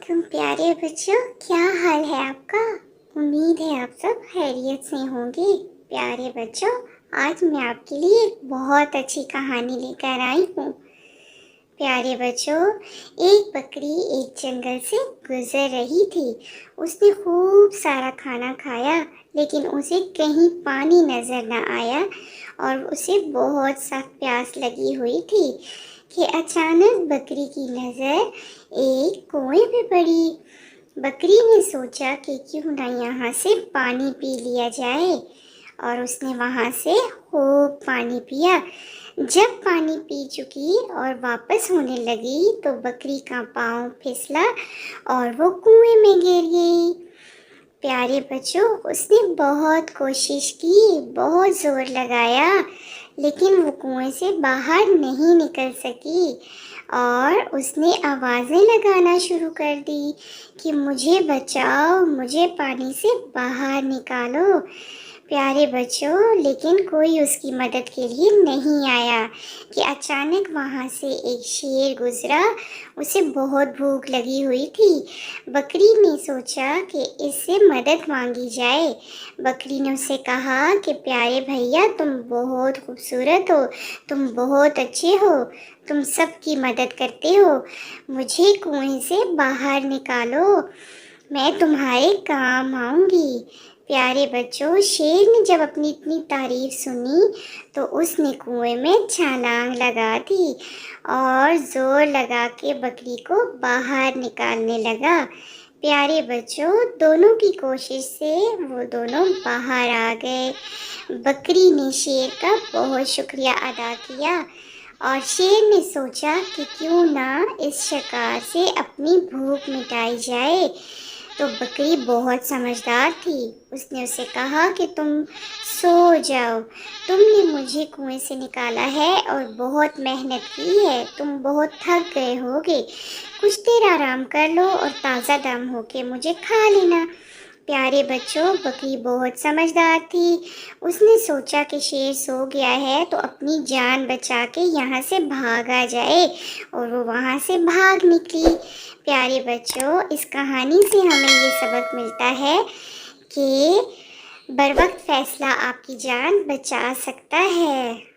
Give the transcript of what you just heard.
वालेकुम प्यारे बच्चों, क्या हाल है आपका। उम्मीद है आप सब खैरियत से होंगे। प्यारे बच्चों, आज मैं आपके लिए एक बहुत अच्छी कहानी लेकर आई हूँ। प्यारे बच्चों, एक बकरी एक जंगल से गुजर रही थी। उसने खूब सारा खाना खाया, लेकिन उसे कहीं पानी नजर न आया और उसे बहुत सख्त प्यास लगी हुई थी कि अचानक बकरी की नज़र एक कुएं पे पड़ी। बकरी ने सोचा कि क्यों ना यहाँ से पानी पी लिया जाए, और उसने वहाँ से खूब पानी पिया। जब पानी पी चुकी और वापस होने लगी तो बकरी का पाँव फिसला और वो कुएं में गिर गई। प्यारे बच्चों, उसने बहुत कोशिश की, बहुत जोर लगाया, लेकिन वो कुएं से बाहर नहीं निकल सकी और उसने आवाज़ें लगाना शुरू कर दी कि मुझे बचाओ, मुझे पानी से बाहर निकालो। प्यारे बच्चों, लेकिन कोई उसकी मदद के लिए नहीं आया कि अचानक वहाँ से एक शेर गुजरा। उसे बहुत भूख लगी हुई थी। बकरी ने सोचा कि इससे मदद मांगी जाए। बकरी ने उससे कहा कि प्यारे भैया, तुम बहुत खूबसूरत हो, तुम बहुत अच्छे हो, तुम सबकी मदद करते हो, मुझे कुएं से बाहर निकालो, मैं तुम्हारे काम आऊँगी। प्यारे बच्चों, शेर ने जब अपनी इतनी तारीफ सुनी तो उसने कुएं में छलांग लगा दी और जोर लगा के बकरी को बाहर निकालने लगा। प्यारे बच्चों, दोनों की कोशिश से वो दोनों बाहर आ गए। बकरी ने शेर का बहुत शुक्रिया अदा किया और शेर ने सोचा कि क्यों ना इस शिकार से अपनी भूख मिटाई जाए। तो बकरी बहुत समझदार थी। उसने उसे कहा कि तुम सो जाओ, तुमने मुझे कुएं से निकाला है और बहुत मेहनत की है, तुम बहुत थक गए होगे, कुछ देर आराम कर लो और ताज़ा दम होके मुझे खा लेना। प्यारे बच्चों, बकरी बहुत समझदार थी। उसने सोचा कि शेर सो गया है तो अपनी जान बचा के यहाँ से भागा जाए, और वो वहाँ से भाग निकली। प्यारे बच्चों, इस कहानी से हमें ये सबक मिलता है कि बर वक्त फैसला आपकी जान बचा सकता है।